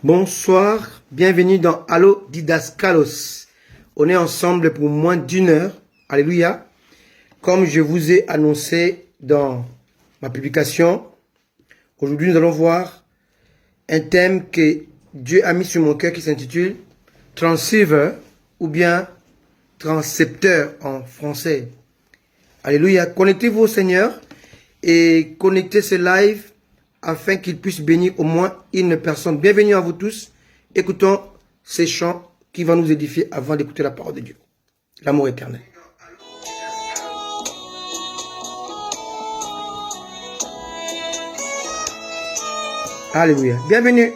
Bonsoir, bienvenue dans Allo Didascalos. On est ensemble pour moins d'une heure. Alléluia. Comme je vous ai annoncé dans ma publication, aujourd'hui nous allons voir un thème que Dieu a mis sur mon cœur qui s'intitule Transceiver ou bien Transcepteur en français. Alléluia. Connectez-vous au Seigneur et connectez ce live afin qu'il puisse bénir au moins une personne. Bienvenue à vous tous. Écoutons ces chants qui vont nous édifier avant d'écouter la parole de Dieu. L'amour éternel. Alléluia. Bienvenue.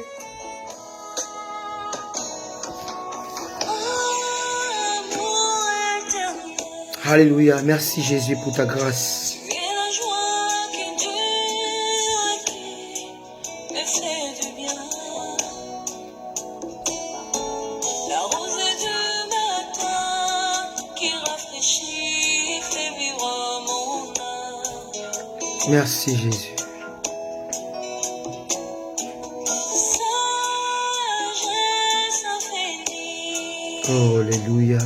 Alléluia. Merci Jésus pour ta grâce. Merci Jésus. Oh, alléluia.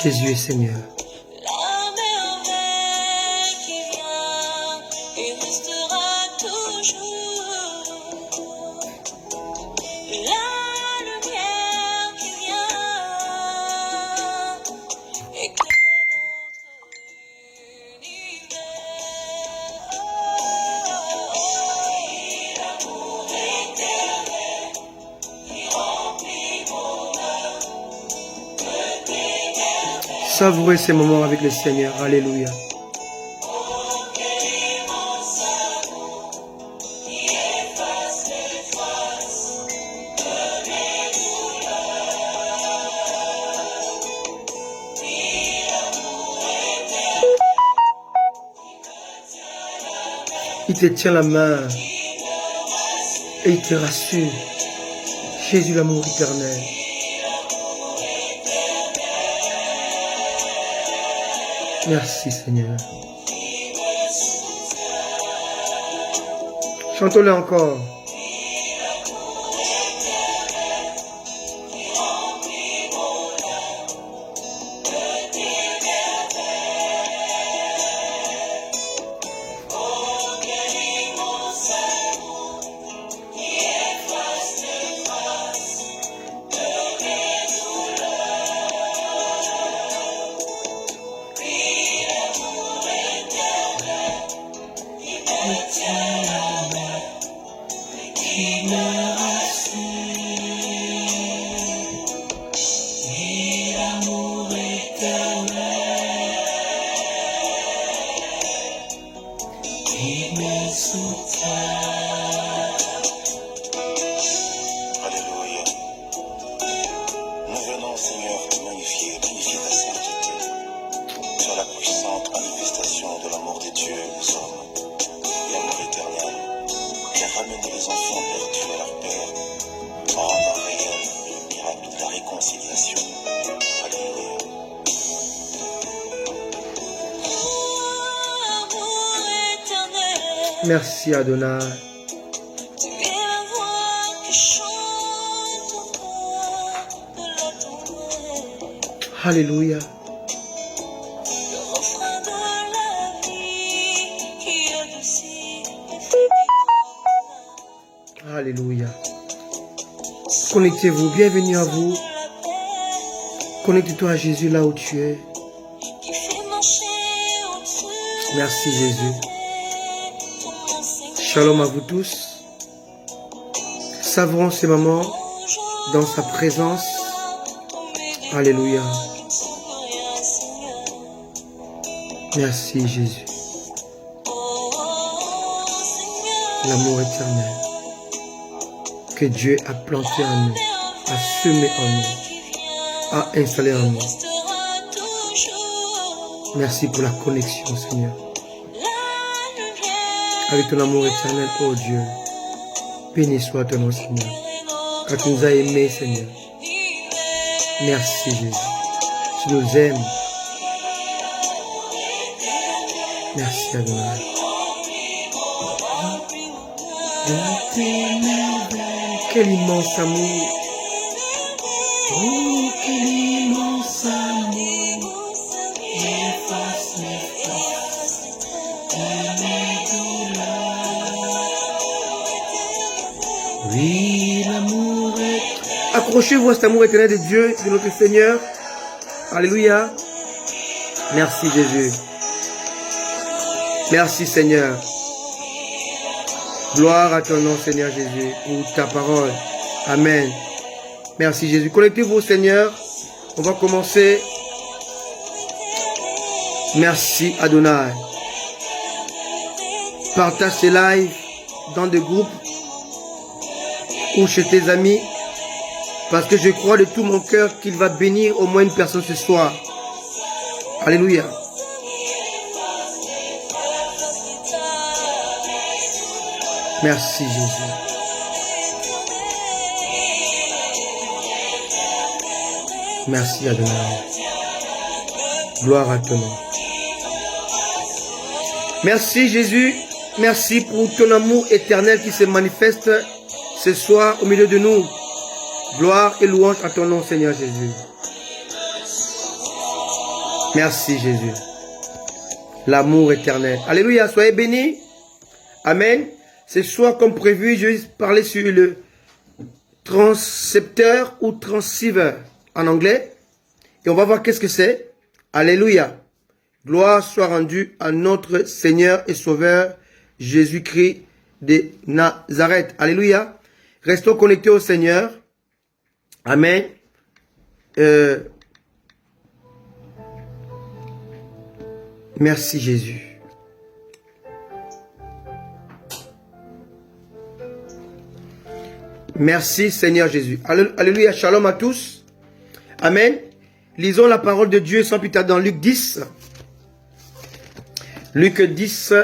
Jésus est Seigneur. La merveille qui vient et restera toujours. La lumière qui vient éclaire notre univers. L'amour éternel qui remplit mon âme. Savourez ces moments avec le Seigneur. Alléluia. Il te tient la main et il te rassure. Jésus, l'amour éternel. Merci Seigneur. Chantons-le encore. Alléluia. Nous venons, Seigneur, te magnifier et magnifier ta sainteté sur la puissante manifestation de l'amour de Dieu aux hommes, l'amour éternel qui a ramené les enfants perdus à leur Père en rendant réel le miracle de la réconciliation. Alléluia. Amour éternel. Merci Adonai. Tu es la voix qui chante au bord de la tempête. Alléluia. Le refrain de la vie qui adoucit les fatigues. Alléluia. Connectez-vous. Bienvenue à vous. De la paix Connecte-toi à Jésus là où tu es. qui fait marcher au-dessus. Merci Jésus. Ton nom, Seigneur. Shalom à vous tous. Savourons ces moments dans sa présence. Alléluia. Merci Jésus. L'amour éternel que Dieu a planté en nous, a semé en nous, a installé en nous. Merci pour la connexion, Seigneur. la lumière. Avec ton amour éternel, oh Dieu. Béni soit ton nom, Seigneur. Car tu nous as aimés, Seigneur. Merci, Jésus. Tu nous aimes. Merci, Adonai. Quel immense amour. Oh, quel immense amour. Efface mes fautes. Oui, l'amour est... Accrochez-vous à cet amour éternel de Dieu, de notre Seigneur. Alléluia. Merci, Jésus. Merci, Seigneur. Gloire à ton nom, Seigneur Jésus, pour ta parole. Amen. Merci, Jésus. Connectez-vous au Seigneur. On va commencer. Merci, Adonai. Partage ces lives dans des groupes ou chez tes amis, parce que je crois de tout mon cœur qu'il va bénir au moins une personne ce soir. Alléluia. Merci, Jésus. Merci, Adonai. Gloire à ton nom. Merci, Jésus. Merci pour ton amour éternel qui se manifeste ce soir au milieu de nous. Gloire et louange à ton nom, Seigneur Jésus. Merci, Jésus. L'amour éternel. Alléluia. Soyez bénis. Amen. Ce soir, comme prévu, je vais parler sur le transcepteur ou transceiver en anglais. Et on va voir qu'est-ce que c'est. Alléluia. Gloire soit rendue à notre Seigneur et Sauveur Jésus-Christ de Nazareth. Alléluia. Restons connectés au Seigneur. Amen. Merci Jésus. Merci Seigneur Jésus. Alléluia. Shalom à tous. Amen. Lisons la parole de Dieu sans plus tarder dans Luc 10. Luc 10,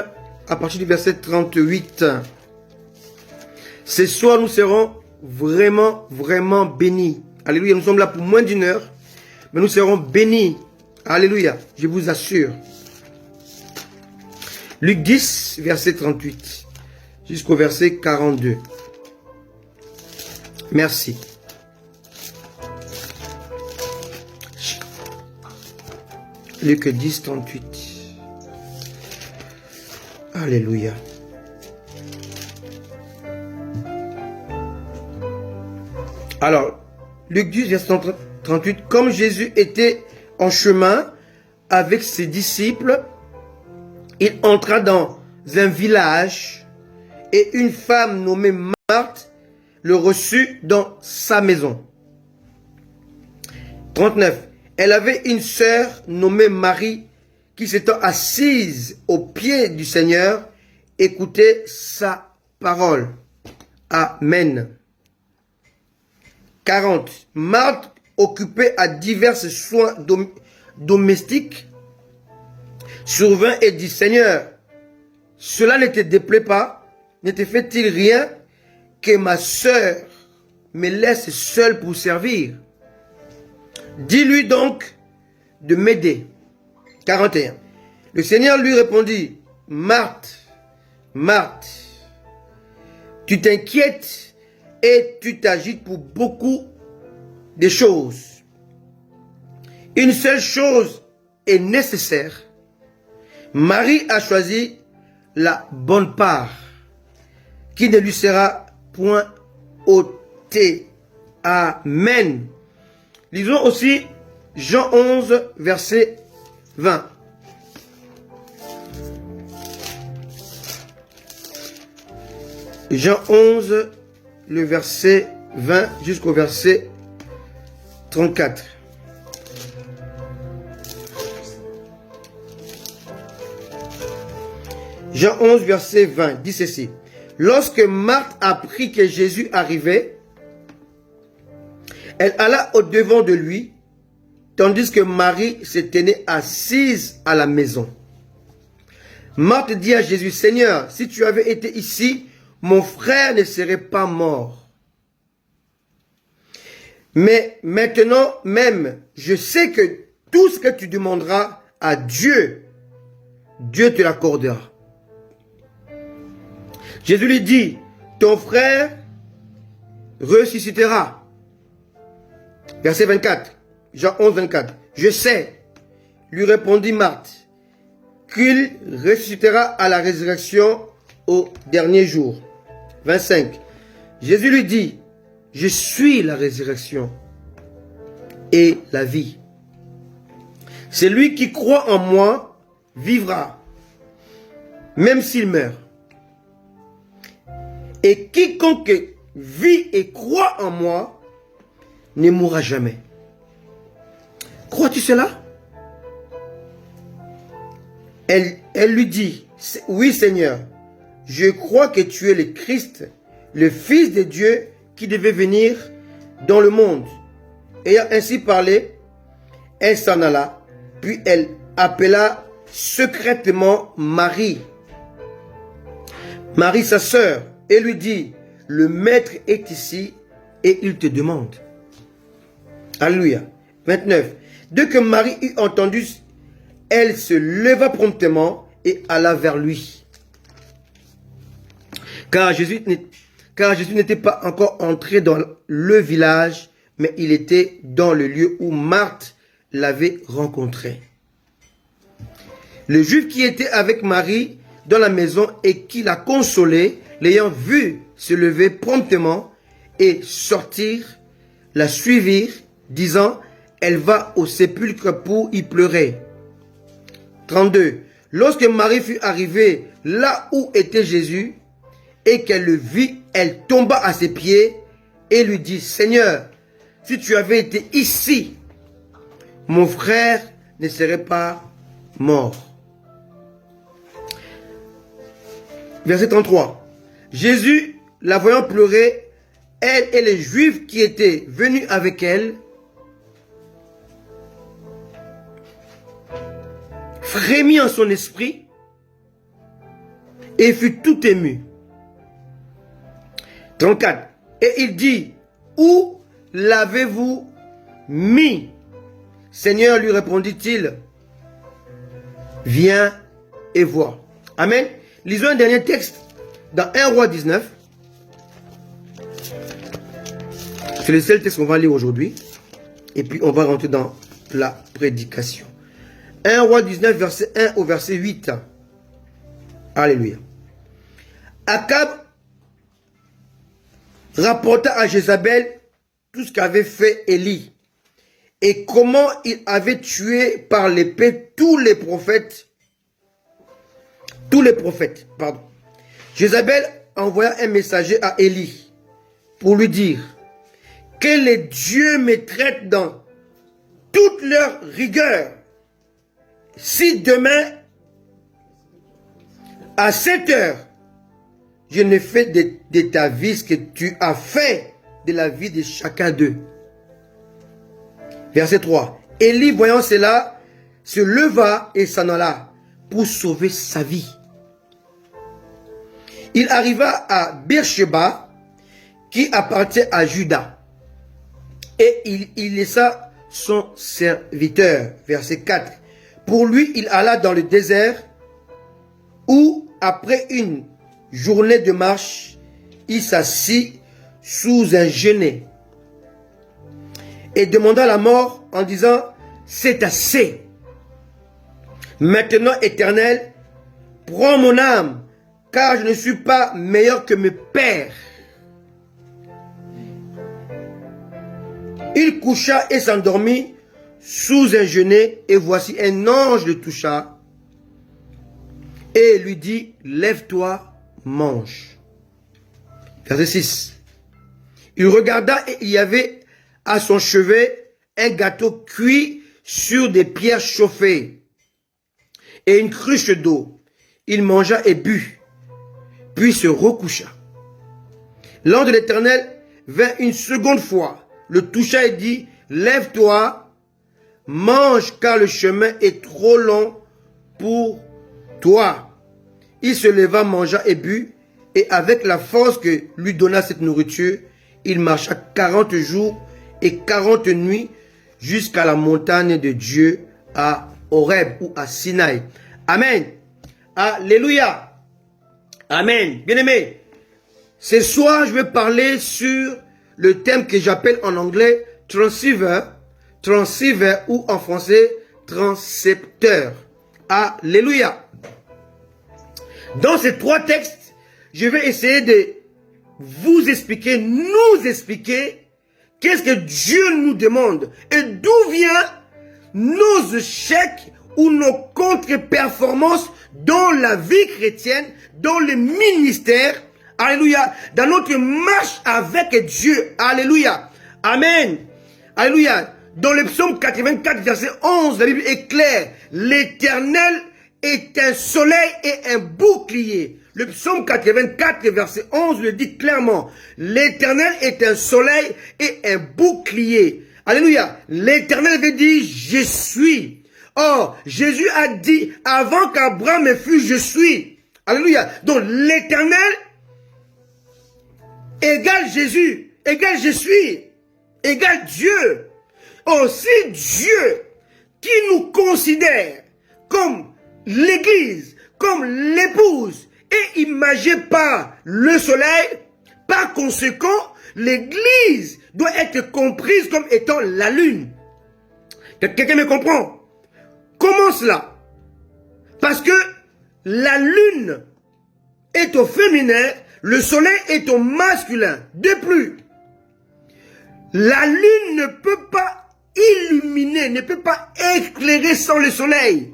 à partir du verset 38. Ce soir, nous serons vraiment bénis. Alléluia. Nous sommes là pour moins d'une heure, mais nous serons bénis. Alléluia. Je vous assure. Luc 10, verset 38, jusqu'au verset 42. Merci. Luc 10, 38. Alléluia. Alors, Luc 10, verset 38. Comme Jésus était en chemin avec ses disciples, il entra dans un village et une femme nommée Marthe le reçut dans sa maison. 39. Elle avait une sœur nommée Marie qui s'étant assise aux pieds du Seigneur, écoutait sa parole. Amen. 40. Marthe, occupée à divers soins domestiques, survint et dit, Seigneur, cela ne te déplaît pas, ne te fait-il rien que ma sœur me laisse seule pour servir? Dis-lui donc de m'aider. 41. Le Seigneur lui répondit, Marthe, Marthe, tu t'inquiètes et tu t'agites pour beaucoup de choses. Une seule chose est nécessaire. Marie a choisi la bonne part, qui ne lui sera point ôtée. Amen. Lisons aussi Jean 11, verset 20. Jean 11, le verset 20 jusqu'au verset 34. Jean 11, verset 20, dit ceci. Lorsque Marthe apprit que Jésus arrivait, elle alla au-devant de lui tandis que Marie se tenait assise à la maison. Marthe dit à Jésus, Seigneur, si tu avais été ici, mon frère ne serait pas mort. Mais maintenant même, je sais que tout ce que tu demanderas à Dieu, Dieu te l'accordera. Jésus lui dit, ton frère ressuscitera. Verset 24, Jean 11, 24. Je sais, lui répondit Marthe, qu'il ressuscitera à la résurrection au dernier jour. 25. Jésus lui dit, je suis la résurrection et la vie. Celui qui croit en moi vivra, même s'il meurt. Et quiconque vit et croit en moi ne mourra jamais. Crois-tu cela? Elle lui dit, oui Seigneur, je crois que tu es le Christ, le Fils de Dieu qui devait venir dans le monde. Ayant ainsi parlé, elle s'en alla, puis elle appela secrètement Marie, sa sœur, et lui dit, le Maître est ici et il te demande. Alléluia. 29. Dès que Marie eut entendu, elle se leva promptement et alla vers lui. Car Jésus n'était pas encore entré dans le village, mais il était dans le lieu où Marthe l'avait rencontré. Le Juif qui était avec Marie dans la maison et qui la consolait, l'ayant vue se lever promptement et sortir, la suivirent, disant, elle va au sépulcre pour y pleurer. 32. Lorsque Marie fut arrivée là où était Jésus, et qu'elle le vit, elle tomba à ses pieds et lui dit, Seigneur, si tu avais été ici, mon frère ne serait pas mort. Verset 33. Jésus, la voyant pleurer, elle et les Juifs qui étaient venus avec elle, frémit en son esprit et fut tout ému. 34. Et il dit, où l'avez-vous mis? Seigneur, lui répondit-il, viens et vois. Amen. Lisons un dernier texte dans 1 Roi 19. C'est le seul texte qu'on va lire aujourd'hui. Et puis on va rentrer dans la prédication. 1 Roi 19, verset 1 au verset 8. Alléluia. Akab rapporta à Jézabel tout ce qu'avait fait Élie et comment il avait tué par l'épée tous les prophètes. Jézabel envoya un messager à Élie pour lui dire que les dieux me traitent dans toute leur rigueur si demain à 7 heures je ne fais de ta vie ce que tu as fait de la vie de chacun d'eux. Verset 3. Élie, voyant cela, se leva et s'en alla pour sauver sa vie. Il arriva à Beersheba, qui appartient à Juda, et il laissa son serviteur. Verset 4. Pour lui, il alla dans le désert, où, après une journée de marche, il s'assit sous un genêt et demanda la mort en disant, c'est assez. Maintenant, Éternel, prends mon âme, car je ne suis pas meilleur que mes pères. Il coucha et s'endormit sous un genêt, et voici un ange le toucha et lui dit, lève-toi, mange. Verset 6. Il regarda et il y avait à son chevet un gâteau cuit sur des pierres chauffées et une cruche d'eau. Il mangea et but, puis se recoucha. L'ange de l'Éternel vint une seconde fois, le toucha et dit, lève-toi, mange car le chemin est trop long pour toi. Il se leva, mangea et but, et avec la force que lui donna cette nourriture, il marcha 40 jours et 40 nuits jusqu'à la montagne de Dieu à Horeb ou à Sinaï. Amen. Alléluia. Amen. Bien-aimés, ce soir, je vais parler sur le thème que j'appelle en anglais transceiver, ou en français transcepteur. Alléluia. Dans ces trois textes, je vais essayer de vous expliquer, nous expliquer, qu'est-ce que Dieu nous demande et d'où viennent nos échecs ou nos contre-performances dans la vie chrétienne, dans le ministère, alléluia, dans notre marche avec Dieu, alléluia, amen, alléluia. Dans le psaume 84, verset 11, la Bible est claire, l'Éternel est un soleil et un bouclier. Le psaume 84, verset 11 le dit clairement, l'Éternel est un soleil et un bouclier. Alléluia, l'Éternel veut dire je suis. Or, Jésus a dit, avant qu'Abraham fût, je suis. Alléluia. Donc, l'Éternel égale Jésus, égale je suis, égale Dieu. Or, si Dieu, qui nous considère comme l'Église, comme l'épouse, est imagé par le soleil, par conséquent, l'Église doit être comprise comme étant la lune. Quelqu'un me comprend? Comment cela? Parce que la lune est au féminin, le soleil est au masculin. De plus, la lune ne peut pas illuminer, ne peut pas éclairer sans le soleil.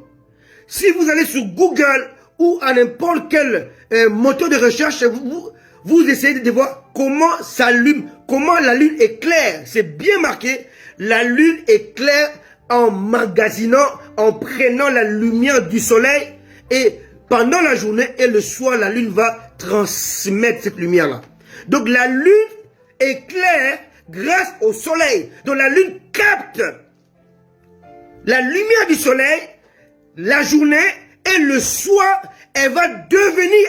Si vous allez sur Google ou à n'importe quel moteur de recherche, vous essayez de voir comment s'allume, comment la lune éclaire. C'est bien marqué, la lune éclaire en magasinant, en prenant la lumière du soleil, et pendant la journée et le soir, la lune va transmettre cette lumière-là. Donc la lune éclaire grâce au soleil. Donc la lune capte la lumière du soleil, la journée et le soir, elle va devenir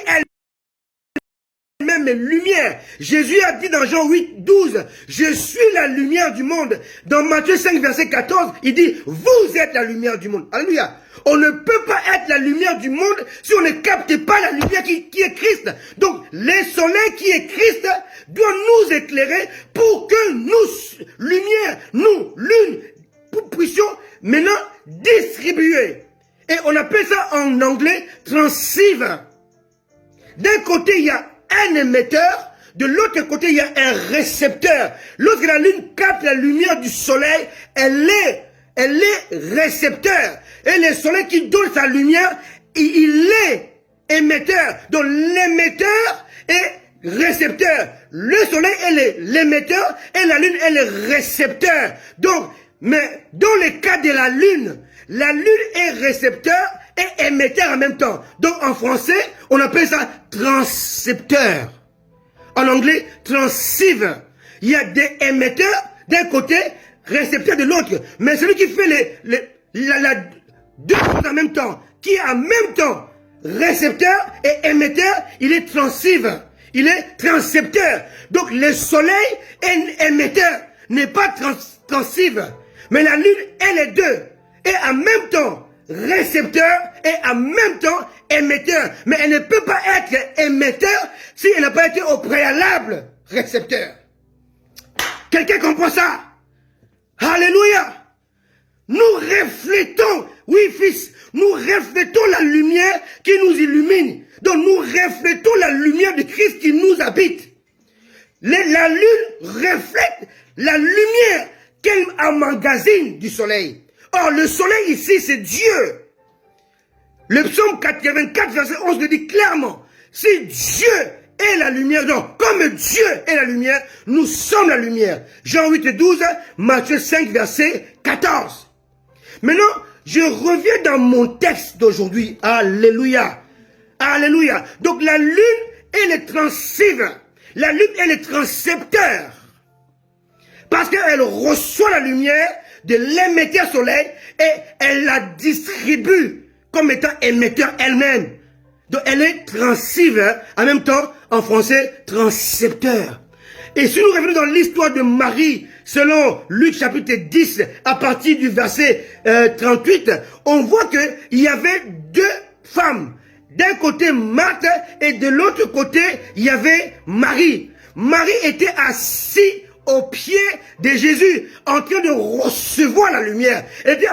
elle-même lumière. Jésus a dit dans Jean 8, 12, je suis la lumière du monde. Dans Matthieu 5, verset 14, il dit, vous êtes la lumière du monde. Alléluia. On ne peut pas être la lumière du monde si on ne capte pas la lumière qui est Christ. Donc, le soleil qui est Christ doit nous éclairer pour que nous, lumière, nous, lune, puissions maintenant distribuer. Et on appelle ça en anglais transceiver. D'un côté, il y a un émetteur, de l'autre côté, il y a un récepteur. Lorsque la lune capte la lumière du soleil, elle est récepteur. Et le soleil qui donne sa lumière, il est émetteur. Donc l'émetteur est récepteur. Le soleil est l'émetteur et la lune est le récepteur. Donc, mais dans le cas de la lune est récepteur et émetteur en même temps. Donc en français, on appelle ça transcepteur. En anglais, transceiver. Il y a des émetteurs d'un côté, récepteur de l'autre. Mais celui qui fait deux choses en même temps, qui est en même temps récepteur et émetteur, il est transceiver. Il est transcepteur. Donc le soleil est émetteur, n'est pas transceiver. Mais la lune est les deux. Et en même temps récepteur et en même temps émetteur. Mais elle ne peut pas être émetteur si elle n'a pas été au préalable récepteur. Quelqu'un comprend ça? Alléluia. Nous reflétons, oui fils, nous reflétons la lumière qui nous illumine. Donc nous reflétons la lumière de Christ qui nous habite. La lune reflète la lumière qu'elle emmagasine du soleil. Or, le soleil ici, c'est Dieu. Le psaume 84, verset 11 le dit clairement. Si Dieu est la lumière, donc comme Dieu est la lumière, nous sommes la lumière. Jean 8 et 12, Matthieu 5, verset 14. Maintenant, je reviens dans mon texte d'aujourd'hui. Alléluia. Alléluia. Donc, la lune est le transceiver. La lune est le transcepteur. Parce qu'elle reçoit la lumière de l'émetteur solaire et elle la distribue comme étant émetteur elle-même. Donc elle est transceiver, en même temps, en français, transcepteur. Et si nous revenons dans l'histoire de Marie, selon Luc chapitre 10, à partir du verset 38, on voit qu'il y avait deux femmes. D'un côté Marthe et de l'autre côté, il y avait Marie. Marie était assise au pied de Jésus, en train de recevoir la lumière. Elle était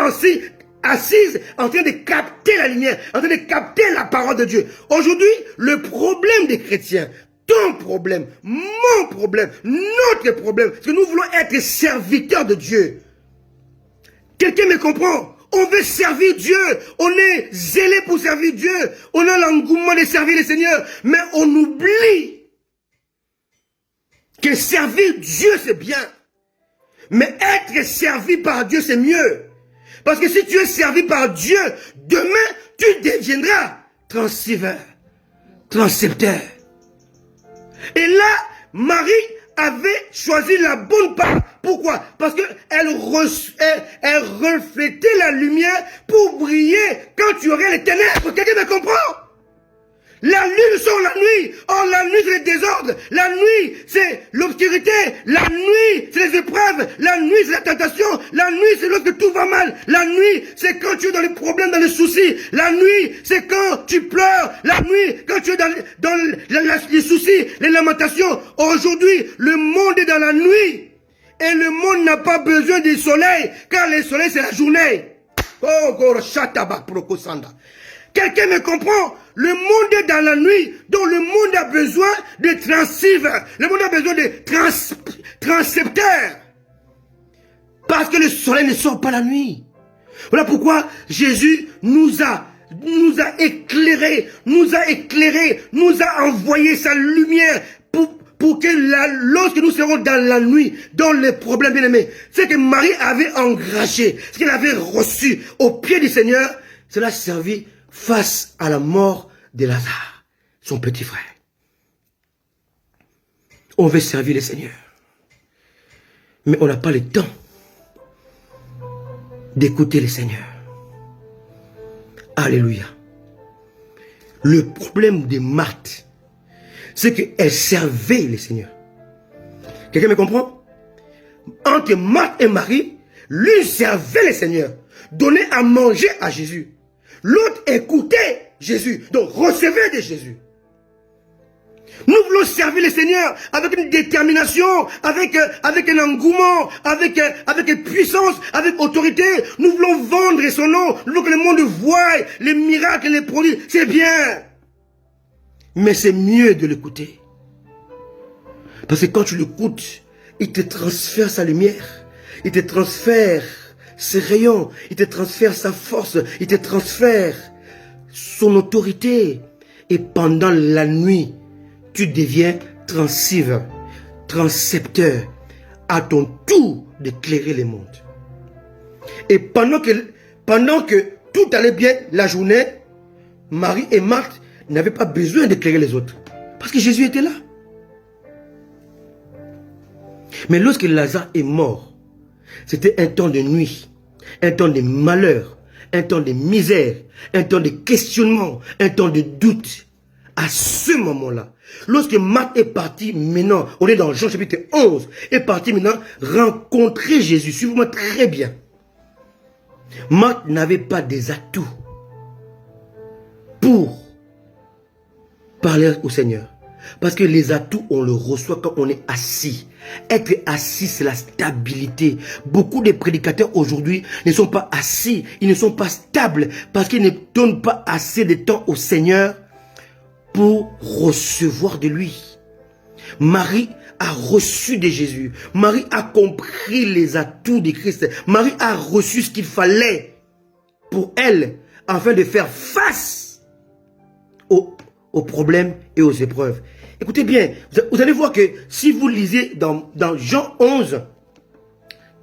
assise, en train de capter la lumière, en train de capter la parole de Dieu. Aujourd'hui, le problème des chrétiens, ton problème, mon problème, notre problème, c'est que nous voulons être serviteurs de Dieu. Quelqu'un me comprend? On veut servir Dieu, on est zélé pour servir Dieu, on a l'engouement de servir le Seigneur, mais on oublie que servir Dieu c'est bien, mais être servi par Dieu c'est mieux. Parce que si tu es servi par Dieu, demain tu deviendras transceiver, transcepteur. Et là, Marie avait choisi la bonne part. Pourquoi? Parce qu'elle reflétait la lumière pour briller quand tu aurais les ténèbres. Quelqu'un me comprend? La lune sort la nuit. Or, la nuit, c'est le désordre. La nuit, c'est l'obscurité. La nuit, c'est les épreuves. La nuit, c'est la tentation. La nuit, c'est lorsque tout va mal. La nuit, c'est quand tu es dans les problèmes, dans les soucis. La nuit, c'est quand tu pleures. La nuit, quand tu es dans les soucis, les lamentations. Aujourd'hui, le monde est dans la nuit. Et le monde n'a pas besoin du soleil, car le soleil, c'est la journée. Oh, quelqu'un me comprend? Le monde est dans la nuit, donc le monde a besoin de transceivers. Le monde a besoin de transcepteurs. Parce que le soleil ne sort pas la nuit. Voilà pourquoi Jésus nous a éclairés, nous a envoyé sa lumière pour que lorsque nous serons dans la nuit, dans les problèmes bien aimés, ce que Marie avait engrangé, ce qu'elle avait reçu au pied du Seigneur, cela a servi face à la mort de Lazare, son petit frère. On veut servir le Seigneur, mais on n'a pas le temps d'écouter le Seigneur. Alléluia. Le problème de Marthe, c'est qu'elle servait le Seigneur. Quelqu'un me comprend? Entre Marthe et Marie, l'une servait le Seigneur, donnait à manger à Jésus. L'autre écoutait Jésus, donc recevait de Jésus. Nous voulons servir le Seigneur avec une détermination, avec un engouement, avec une puissance, avec autorité. Nous voulons vendre son nom, nous voulons que le monde voie les miracles, les produits. C'est bien. Mais c'est mieux de l'écouter. Parce que quand tu l'écoutes, il te transfère sa lumière, il te transfère ses rayons, il te transfère sa force, il te transfère son autorité. Et pendant la nuit, tu deviens transceiver, transcepteur, à ton tour d'éclairer le monde. Et pendant que tout allait bien la journée, Marie et Marthe n'avaient pas besoin d'éclairer les autres. Parce que Jésus était là. Mais lorsque Lazare est mort, c'était un temps de nuit, un temps de malheur, un temps de misère, un temps de questionnement, un temps de doute. À ce moment-là, lorsque Marthe est partie maintenant, on est dans Jean chapitre 11, est partie maintenant rencontrer Jésus. Suivez-moi très bien. Marthe n'avait pas des atouts pour parler au Seigneur. Parce que les atouts, on le reçoit quand on est assis. Être assis, c'est la stabilité. Beaucoup de prédicateurs aujourd'hui ne sont pas assis. Ils ne sont pas stables parce qu'ils ne donnent pas assez de temps au Seigneur pour recevoir de lui. Marie a reçu de Jésus. Marie a compris les atouts de Christ. Marie a reçu ce qu'il fallait pour elle afin de faire face aux problèmes et aux épreuves. Écoutez bien, vous allez voir que si vous lisez dans Jean 11,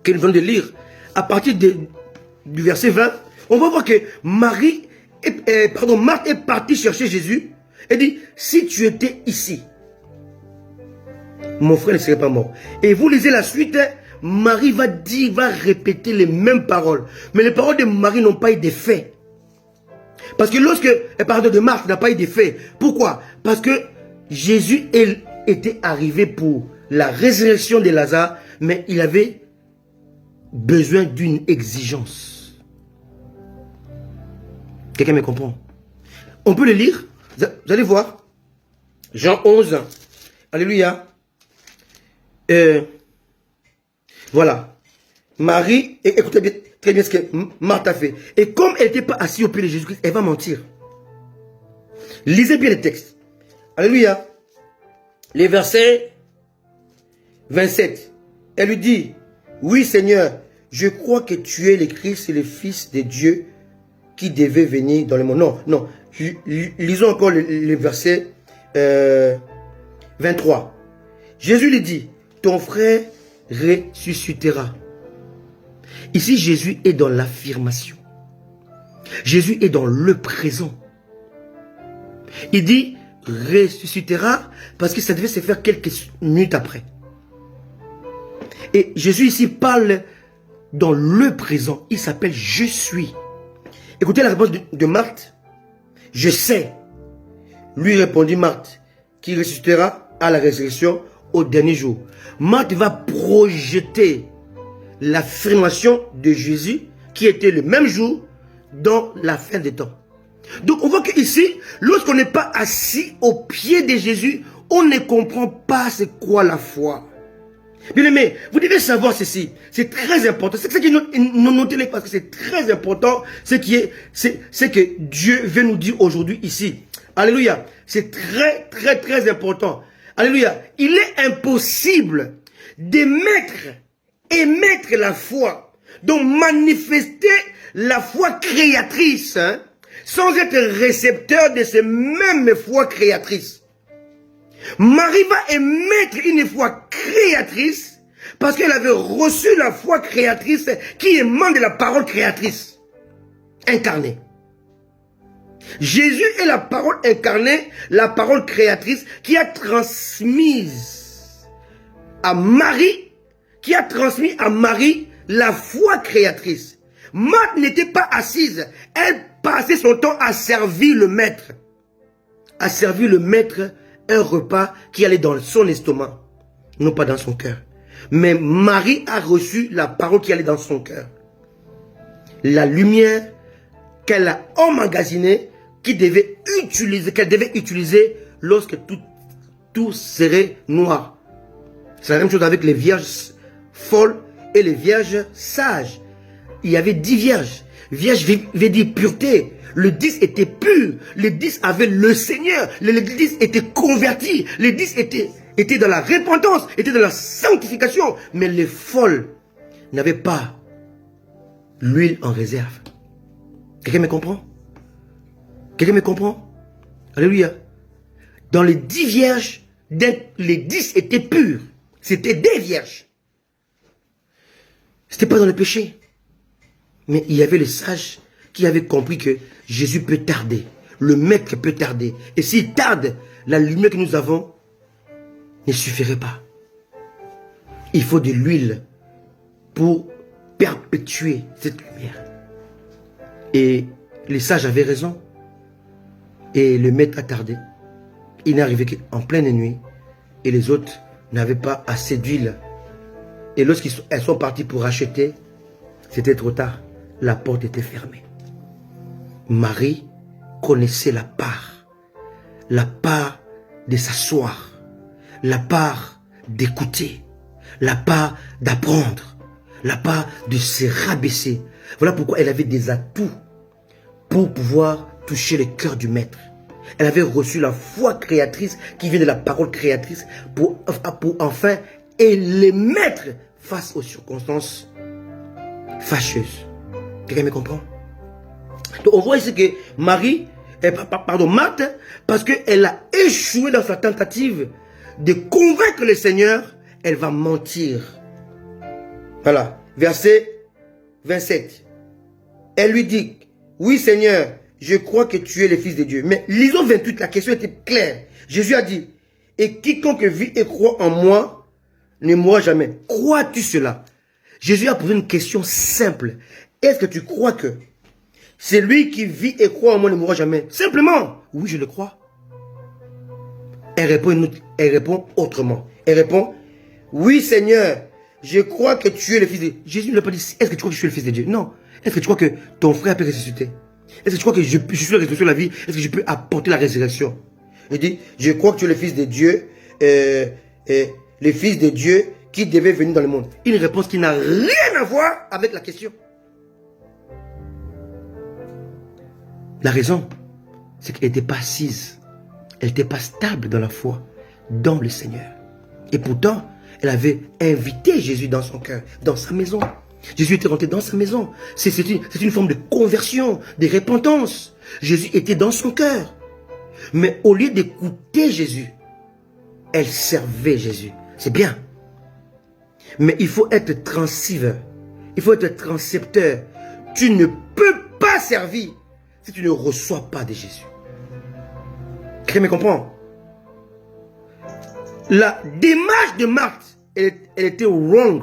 que nous venons de lire, à partir du verset 20, on va voir que Marthe est partie chercher Jésus et dit, si tu étais ici, mon frère ne serait pas mort. Et vous lisez la suite, Marie va dire, va répéter les mêmes paroles. Mais les paroles de Marie n'ont pas eu d'effet. Parce que lorsque elle parle de Marthe, n'a pas eu d'effet. Pourquoi? Parce que Jésus était arrivé pour la résurrection de Lazare, mais il avait besoin d'une exigence. Quelqu'un me comprend? On peut le lire. Vous allez voir. Jean 11. Alléluia. Voilà. Marie, écoutez bien, très bien ce que Marthe a fait. Et comme elle n'était pas assise au pied de Jésus-Christ, elle va mentir. Lisez bien le texte. Alléluia. Les versets 27. Elle lui dit, oui Seigneur, je crois que tu es le Christ et le Fils de Dieu qui devait venir dans le monde. Non, non. Lisons encore le verset 23. Jésus lui dit, ton frère ressuscitera. Ici, Jésus est dans l'affirmation. Jésus est dans le présent. Il dit, ressuscitera, parce que ça devait se faire quelques minutes après. Et Jésus ici parle dans le présent. Il s'appelle je suis. Écoutez la réponse de Marthe. Je sais. Lui répondit Marthe, qui ressuscitera à la résurrection au dernier jour. Marthe va projeter l'affirmation de Jésus qui était le même jour dans la fin des temps. Donc on voit qu'ici, lorsqu'on n'est pas assis au pied de Jésus, on ne comprend pas c'est quoi la foi. Bien aimé, vous devez savoir ceci, c'est très important. C'est ce qui nous notez parce que c'est très important, c'est que Dieu veut nous dire aujourd'hui ici. Alléluia, c'est très important. Alléluia, il est impossible émettre la foi, donc manifester la foi créatrice, hein, sans être récepteur de ces mêmes foi créatrices. Marie va émettre une foi créatrice parce qu'elle avait reçu la foi créatrice qui émane de la parole créatrice incarnée. Jésus est la parole incarnée, la parole créatrice qui a transmise à Marie, la foi créatrice. Marthe n'était pas assise, elle passait son temps à servir le maître. À servir le maître un repas qui allait dans son estomac, non pas dans son cœur. Mais Marie a reçu la parole qui allait dans son cœur. La lumière qu'elle a emmagasinée, qu'elle devait utiliser lorsque tout serait noir. C'est la même chose avec les vierges folles et les vierges sages. Il y avait 10 vierges. Vierge veut dire pureté. Le 10 était pur. Les 10 avaient le Seigneur. Les 10 étaient convertis. Les 10 étaient dans la repentance, étaient dans la sanctification. Mais les folles n'avaient pas l'huile en réserve. Quelqu'un me comprend? Quelqu'un me comprend? Alléluia. Dans les 10 vierges, les 10 étaient purs. C'était des vierges. C'était pas dans le péché. Mais il y avait les sages qui avaient compris que Jésus peut tarder. Le maître peut tarder. Et s'il tarde, la lumière que nous avons ne suffirait pas. Il faut de l'huile pour perpétuer cette lumière. Et les sages avaient raison. Et le maître a tardé. Il n'est arrivé qu'en pleine nuit. Et les autres n'avaient pas assez d'huile. Et lorsqu'elles sont partis pour acheter, c'était trop tard. La porte était fermée. Marie connaissait la part de s'asseoir, la part d'écouter, la part d'apprendre, la part de se rabaisser. Voilà pourquoi elle avait des atouts pour pouvoir toucher le cœur du maître. Elle avait reçu la foi créatrice qui vient de la parole créatrice pour enfin les mettre face aux circonstances fâcheuses. Quelqu'un me comprend? Donc on voit ici que Marthe, parce qu'elle a échoué dans sa tentative de convaincre le Seigneur, elle va mentir. Voilà, verset 27. Elle lui dit, oui Seigneur, je crois que tu es le Fils de Dieu. Mais lisons 28, la question était claire. Jésus a dit, et quiconque vit et croit en moi, ne mourra jamais. Crois-tu cela? Jésus a posé une question simple. Est-ce que tu crois que c'est lui qui vit et croit en moi ne mourra jamais? Simplement, oui, je le crois. Elle répond autrement. Elle répond, oui Seigneur, je crois que tu es le Fils de Dieu. Jésus ne l'a pas dit, est-ce que tu crois que je suis le Fils de Dieu? Non. Est-ce que tu crois que ton frère peut ressusciter? Est-ce que tu crois que je suis la résurrection de la vie? Est-ce que je peux apporter la résurrection? Il dit, je crois que tu es le Fils de Dieu, le Fils de Dieu qui devait venir dans le monde. Une réponse qui n'a rien à voir avec la question. La raison, c'est qu'elle n'était pas assise. Elle n'était pas stable dans la foi, dans le Seigneur. Et pourtant, elle avait invité Jésus dans son cœur, dans sa maison. Jésus était rentré dans sa maison. C'est une forme de conversion, de repentance. Jésus était dans son cœur. Mais au lieu d'écouter Jésus, elle servait Jésus. C'est bien. Mais il faut être transceveur. Il faut être transcepteur. Tu ne peux pas servir si tu ne reçois pas de Jésus. Quelqu'un me comprend? La démarche de Marthe, elle était wrong.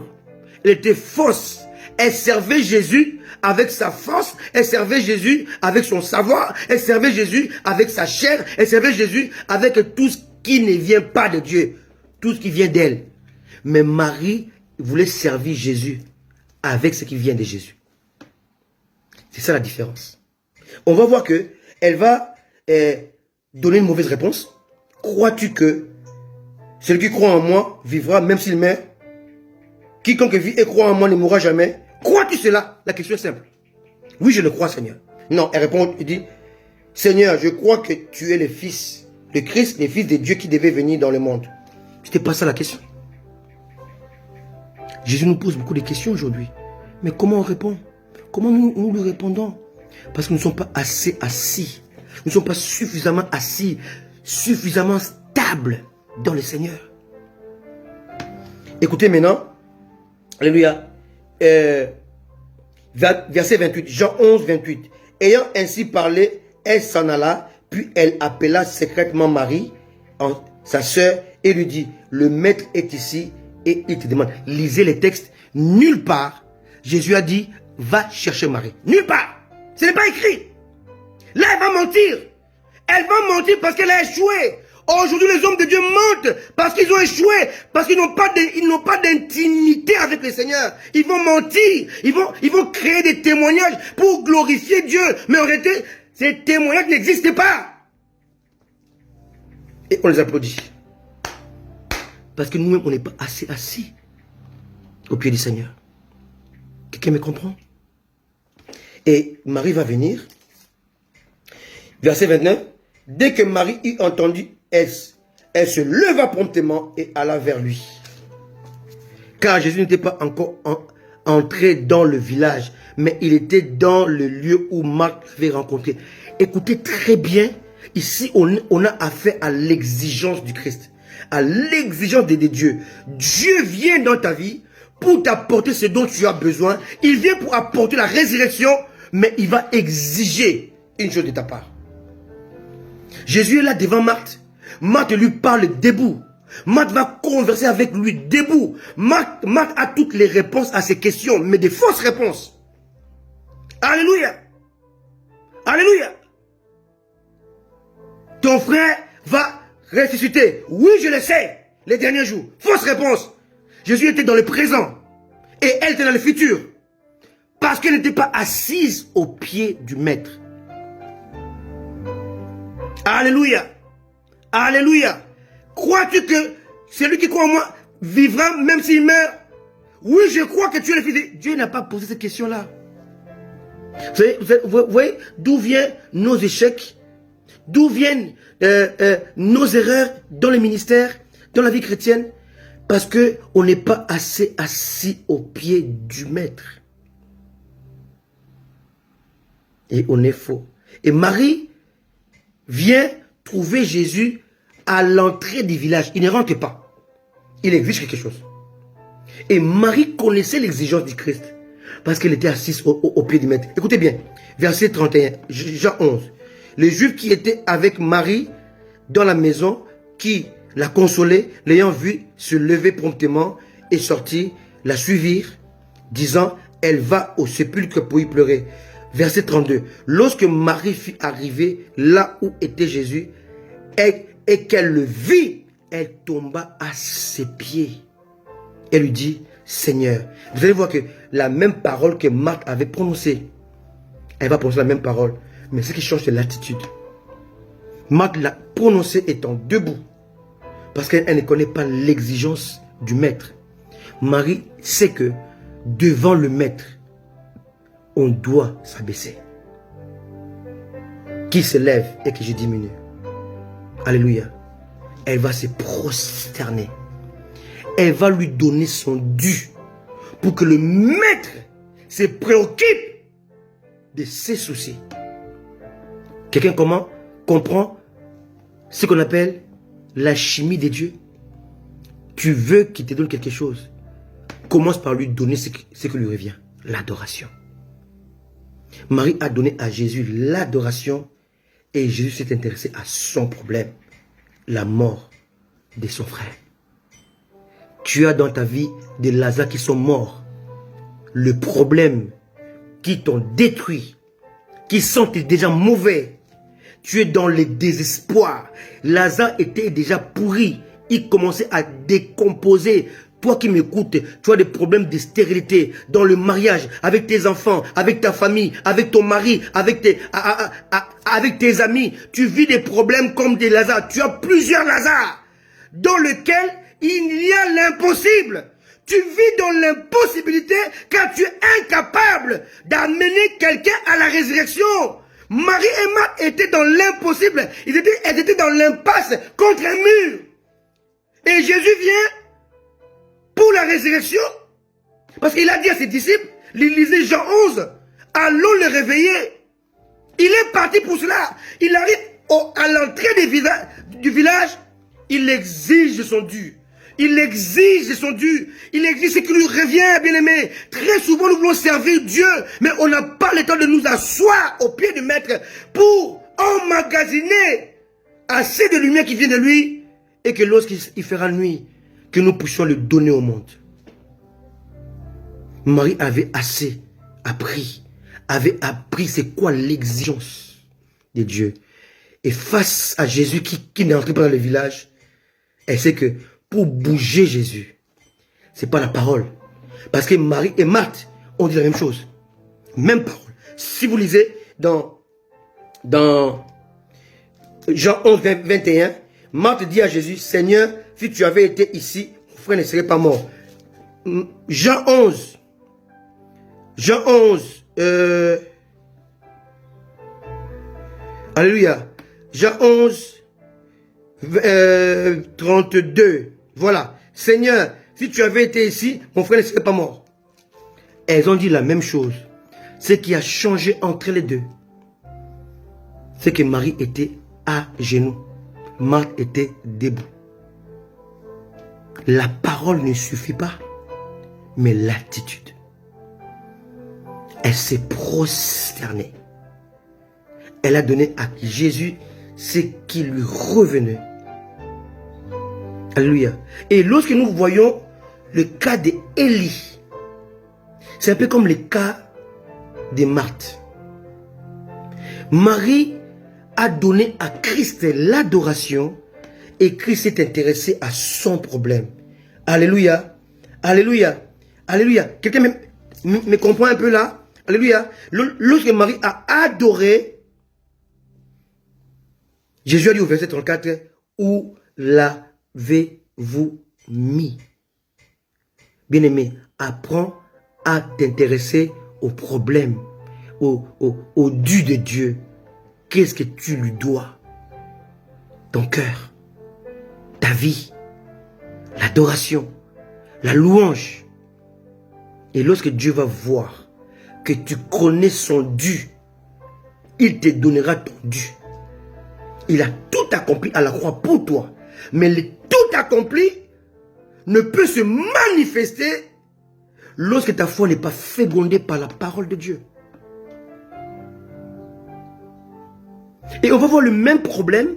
Elle était fausse. Elle servait Jésus avec sa force. Elle servait Jésus avec son savoir. Elle servait Jésus avec sa chair. Elle servait Jésus avec tout ce qui ne vient pas de Dieu. Tout ce qui vient d'elle. Mais Marie voulait servir Jésus avec ce qui vient de Jésus. C'est ça la différence. On va voir que elle va donner une mauvaise réponse. Crois-tu que celui qui croit en moi vivra même s'il meurt? Quiconque vit et croit en moi ne mourra jamais. Crois-tu cela? La question est simple. Oui, je le crois, Seigneur. Non, elle répond, elle dit, Seigneur, je crois que tu es le Fils, le Christ, le Fils de Dieu qui devait venir dans le monde. C'était pas ça la question. Jésus nous pose beaucoup de questions aujourd'hui. Mais comment on répond? Comment nous lui répondons? Parce que nous ne sommes pas assez assis. Nous ne sommes pas suffisamment assis, suffisamment stables dans le Seigneur. Écoutez maintenant. Alléluia. Verset 28. Jean 11, 28. Ayant ainsi parlé, elle s'en alla, puis elle appela secrètement Marie, sa sœur, et lui dit, le maître est ici, et il te demande. Lisez les textes. Nulle part, Jésus a dit, va chercher Marie. Nulle part. Ce n'est pas écrit. Là, elle va mentir. Elle va mentir parce qu'elle a échoué. Aujourd'hui, les hommes de Dieu mentent parce qu'ils ont échoué, parce qu'ils n'ont pas d'intimité avec le Seigneur. Ils vont mentir, ils vont créer des témoignages pour glorifier Dieu. Mais en réalité, ces témoignages n'existent pas. Et on les applaudit. Parce que nous-mêmes, on n'est pas assez assis au pied du Seigneur. Quelqu'un me comprend? Et Marie va venir. Verset 29. Dès que Marie eut entendu, elle se leva promptement et alla vers lui. Car Jésus n'était pas encore entré dans le village, mais il était dans le lieu où Marthe l'avait rencontré. Écoutez très bien, ici on a affaire à l'exigence du Christ, à l'exigence des dieux. Dieu vient dans ta vie pour t'apporter ce dont tu as besoin. Il vient pour apporter la résurrection, mais il va exiger une chose de ta part. Jésus est là devant Marthe. Marthe lui parle debout. Marthe va converser avec lui debout. Marthe a toutes les réponses à ses questions, mais des fausses réponses. Alléluia. Alléluia. Ton frère va ressusciter. Oui, je le sais. Les derniers jours. Fausse réponse. Jésus était dans le présent. Et elle était dans le futur. Parce qu'elle n'était pas assise au pied du maître. Alléluia. Alléluia. Crois-tu que celui qui croit en moi vivra même s'il meurt? Oui, je crois que tu es le Fils de Dieu. Dieu n'a pas posé cette question-là. Vous voyez d'où viennent nos échecs? D'où viennent nos erreurs dans le ministère, dans la vie chrétienne? Parce qu'on n'est pas assez assis au pied du maître. Et on est faux. Et Marie vient trouver Jésus à l'entrée du village. Il ne rentre pas. Il exige quelque chose. Et Marie connaissait l'exigence du Christ. Parce qu'elle était assise au pied du maître. Écoutez bien. Verset 31. Jean 11. Les Juifs qui étaient avec Marie dans la maison, qui la consolaient, l'ayant vue se lever promptement et sortir, la suivirent, disant, elle va au sépulcre pour y pleurer. Verset 32. Lorsque Marie fut arrivée là où était Jésus et qu'elle le vit, elle tomba à ses pieds. Elle lui dit, Seigneur. Vous allez voir que la même parole que Marthe avait prononcée, elle va prononcer la même parole. Mais ce qui change, c'est l'attitude. Marthe l'a prononcée étant debout. Parce qu'elle ne connaît pas l'exigence du maître. Marie sait que devant le maître, on doit s'abaisser. Qu'il se lève et que je diminue. Alléluia. Elle va se prosterner. Elle va lui donner son dû pour que le maître se préoccupe de ses soucis. Quelqu'un comprend ce qu'on appelle la chimie des dieux? Tu veux qu'il te donne quelque chose, commence par lui donner ce qui lui revient, l'adoration. Marie a donné à Jésus l'adoration et Jésus s'est intéressé à son problème, la mort de son frère. Tu as dans ta vie des Lazare qui sont morts. Le problème qui t'ont détruit, qui sont déjà mauvais. Tu es dans le désespoir. Lazare était déjà pourri. Il commençait à décomposer. Toi qui m'écoutes, tu as des problèmes de stérilité dans le mariage, avec tes enfants, avec ta famille, avec ton mari, avec tes amis. Tu vis des problèmes comme des Lazare. Tu as plusieurs Lazare dans lesquels il y a l'impossible. Tu vis dans l'impossibilité car tu es incapable d'amener quelqu'un à la résurrection. Marie et Marthe étaient dans l'impossible. Elles étaient dans l'impasse contre un mur. Et Jésus vient pour la résurrection. Parce qu'il a dit à ses disciples, lisez Jean 11, allons le réveiller. Il est parti pour cela. Il arrive à l'entrée du village. Il exige son dû. Il exige son dû. Il exige ce qui lui revient, bien-aimé. Très souvent, nous voulons servir Dieu, mais on n'a pas le temps de nous asseoir au pied du maître pour emmagasiner assez de lumière qui vient de lui et que lorsqu'il fera nuit, que nous puissions le donner au monde. Marie avait assez appris, c'est quoi l'exigence de Dieu. Et face à Jésus qui n'est entré pas dans le village, elle sait que pour bouger Jésus, c'est pas la parole. Parce que Marie et Marthe ont dit la même chose. Même parole. Si vous lisez dans Jean 11, 21, Marthe dit à Jésus, Seigneur, si tu avais été ici, mon frère ne serait pas mort. Jean 11, alléluia. Jean 11, 32. Voilà. Seigneur, si tu avais été ici, mon frère ne serait pas mort. Elles ont dit la même chose. Ce qui a changé entre les deux, c'est que Marie était à genoux. Marthe était debout. La parole ne suffit pas, mais l'attitude. Elle s'est prosternée. Elle a donné à Jésus ce qui lui revenait. Alléluia. Et lorsque nous voyons le cas d'Élie, c'est un peu comme le cas de Marthe. Marie a donné à Christ l'adoration et Christ s'est intéressé à son problème. Alléluia. Alléluia. Alléluia. Quelqu'un me comprend un peu là? Alléluia. Lorsque Marie a adoré, Jésus a dit au verset 34, où l'avez-vous mis? Bien-aimé, apprends à t'intéresser au problème, au dû de Dieu. Qu'est-ce que tu lui dois? Ton cœur, ta vie, l'adoration, la louange. Et lorsque Dieu va voir que tu connais son dû, il te donnera ton dû. Il a tout accompli à la croix pour toi. Mais le tout accompli ne peut se manifester lorsque ta foi n'est pas fécondée par la parole de Dieu. Et on va voir le même problème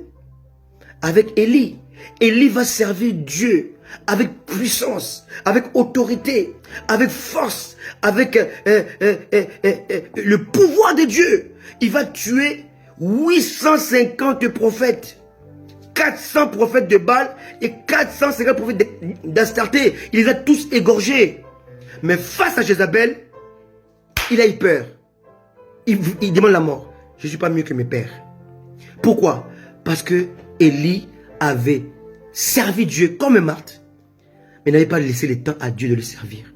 avec Élie. Élie va servir Dieu avec puissance, avec autorité, avec force, avec le pouvoir de Dieu. Il va tuer 850 prophètes, 400 prophètes de Baal et 450 prophètes d'Astarté. Il les a tous égorgés. Mais face à Jézabel, il a eu peur. Il demande la mort. Je ne suis pas mieux que mes pères. Pourquoi? Parce que Élie avait servi Dieu comme Marthe, mais n'avait pas laissé le temps à Dieu de le servir.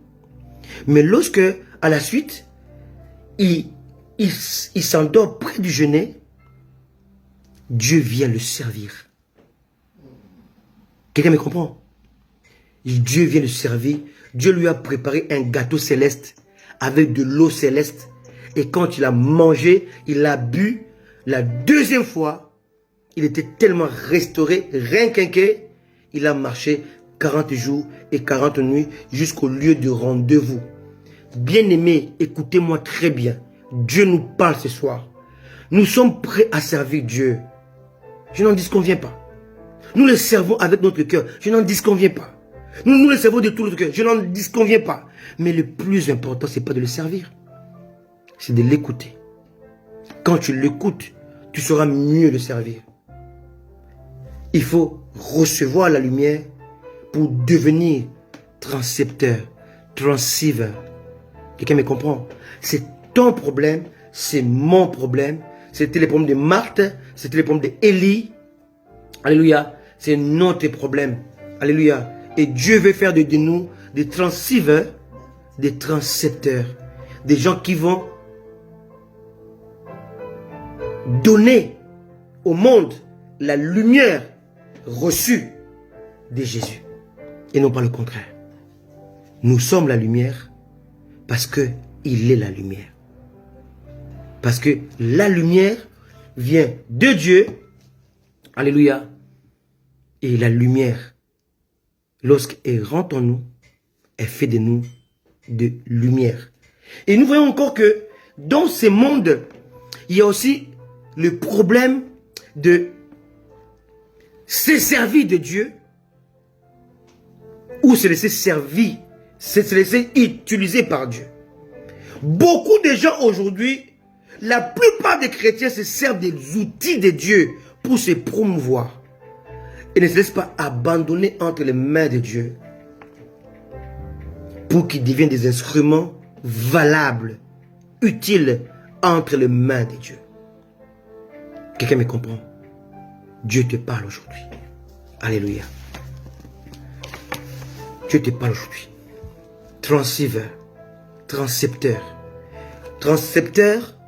Mais lorsque, à la suite, il s'endort près du genêt, Dieu vient le servir. Quelqu'un me comprend? Dieu vient le servir. Dieu lui a préparé un gâteau céleste avec de l'eau céleste. Et quand il a mangé, il a bu. La deuxième fois, il était tellement restauré, rinquinqué, il a marché 40 jours et 40 nuits jusqu'au lieu de rendez-vous. Bien-aimés, écoutez-moi très bien. Dieu nous parle ce soir. Nous sommes prêts à servir Dieu. Je n'en disconviens pas. Nous le servons avec notre cœur. Je n'en disconviens pas. Nous le servons de tout notre cœur. Je n'en disconviens pas. Mais le plus important, ce n'est pas de le servir. C'est de l'écouter. Quand tu l'écoutes, tu sauras mieux le servir. Il faut recevoir la lumière pour devenir transcepteur, transceiver. Quelqu'un me comprend? C'est ton problème, c'est mon problème. C'était les problèmes de Marthe, c'était les problèmes d'Élie. Alléluia. C'est notre problème. Alléluia. Et Dieu veut faire de nous des transceivers, des transcepteurs. Des gens qui vont donner au monde la lumière reçue de Jésus. Et non pas le contraire. Nous sommes la lumière parce qu'il est la lumière. Parce que la lumière vient de Dieu. Alléluia. Et la lumière, lorsqu'elle rentre en nous, elle fait de nous de lumière. Et nous voyons encore que dans ce monde, il y a aussi le problème de se servir de Dieu ou se laisser servir, se laisser utiliser par Dieu. Beaucoup de gens aujourd'hui, la plupart des chrétiens se servent des outils de Dieu pour se promouvoir et ne se laissent pas abandonner entre les mains de Dieu pour qu'ils deviennent des instruments valables, utiles entre les mains de Dieu. Quelqu'un me comprend? Dieu te parle aujourd'hui. Alléluia. Dieu te parle aujourd'hui. Transceiver, transcepteur. Transcepteur,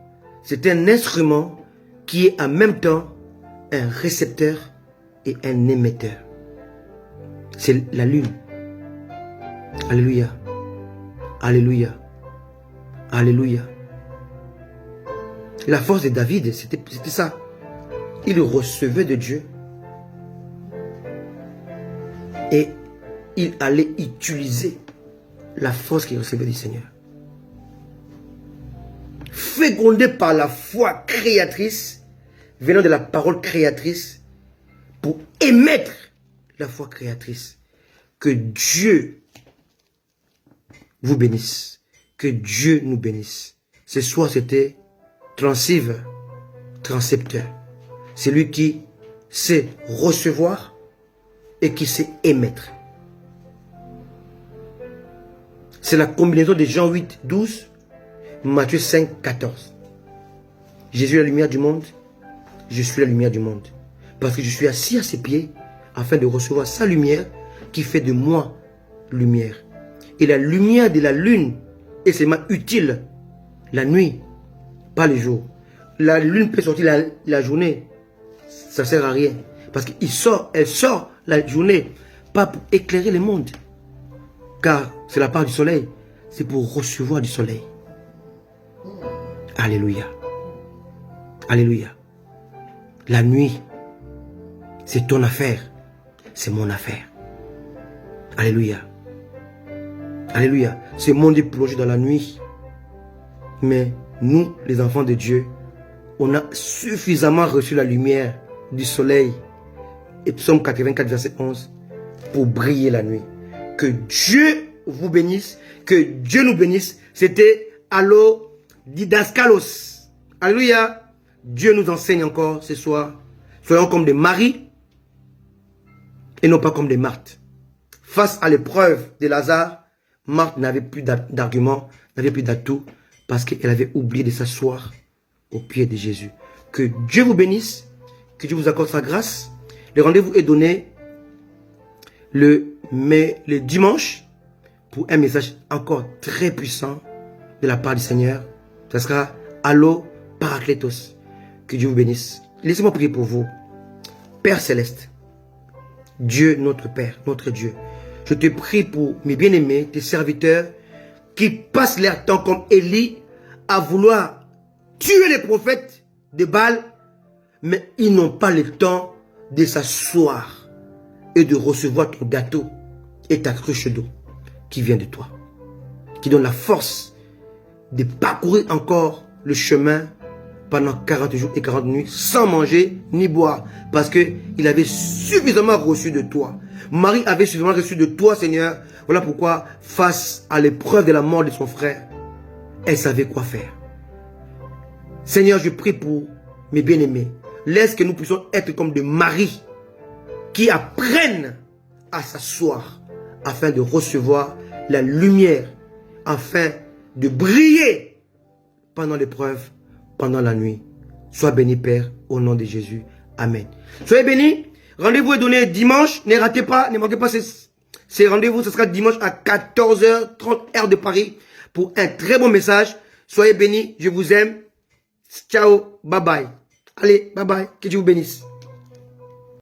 c'est un instrument qui est en même temps un récepteur et un émetteur. C'est la lune. Alléluia. Alléluia. Alléluia. La force de David, c'était ça. Il recevait de Dieu et il allait utiliser la force qu'il recevait du Seigneur. Fécondé par la foi créatrice, venant de la parole créatrice, pour émettre la foi créatrice. Que Dieu vous bénisse. Que Dieu nous bénisse. Ce soir, c'était transceiver, transcepteur. C'est lui qui sait recevoir et qui sait émettre. C'est la combinaison de Jean 8, 12, Matthieu 5, 14. Jésus est la lumière du monde. Je suis la lumière du monde. Parce que je suis assis à ses pieds afin de recevoir sa lumière qui fait de moi lumière. Et la lumière de la lune est seulement utile la nuit, pas le jour. La lune peut sortir la journée. Ça ne sert à rien. Parce qu'elle sort la journée, pas pour éclairer le monde. Car c'est la part du soleil. C'est pour recevoir du soleil. Alléluia. Alléluia. La nuit, c'est ton affaire. C'est mon affaire. Alléluia. Alléluia. Ce monde est plongé dans la nuit. Mais nous, les enfants de Dieu, on a suffisamment reçu la lumière du soleil. Et Psaume 84, verset 11. pour briller la nuit. Que Dieu vous bénisse, que Dieu nous bénisse. C'était Allo Didaskalos. Alléluia. Dieu nous enseigne encore ce soir. Soyons comme des Marie et non pas comme des Marthe. Face à l'épreuve de Lazare, Marthe n'avait plus d'arguments, n'avait plus d'atout parce qu'elle avait oublié de s'asseoir au pied de Jésus. Que Dieu vous bénisse, que Dieu vous accorde sa grâce. Le rendez-vous est donné le dimanche pour un message encore très puissant de la part du Seigneur. Ça sera Allo Parakletos. Que Dieu vous bénisse. Laissez-moi prier pour vous. Père Céleste, Dieu notre Père, notre Dieu, je te prie pour mes bien-aimés, tes serviteurs, qui passent leur temps comme Élie à vouloir tuer les prophètes de Baal, mais ils n'ont pas le temps de s'asseoir et de recevoir ton gâteau et ta cruche d'eau qui vient de toi, qui donne la force de parcourir encore le chemin pendant 40 jours et 40 nuits sans manger ni boire, parce qu'il avait suffisamment reçu de toi. Marie avait suffisamment reçu de toi, Seigneur. Voilà pourquoi, face à l'épreuve de la mort de son frère, elle savait quoi faire. Seigneur, je prie pour mes bien-aimés. Laisse que nous puissions être comme des maris qui apprennent à s'asseoir afin de recevoir la lumière, afin de briller pendant l'épreuve, pendant la nuit. Sois béni, Père, au nom de Jésus. Amen. Soyez bénis. Rendez-vous est donné dimanche. Ne ratez pas, ne manquez pas ces rendez-vous. Ce sera dimanche à 14h30 heure de Paris pour un très bon message. Soyez bénis. Je vous aime. Ciao. Bye bye. Allez, bye bye. Que Dieu vous bénisse.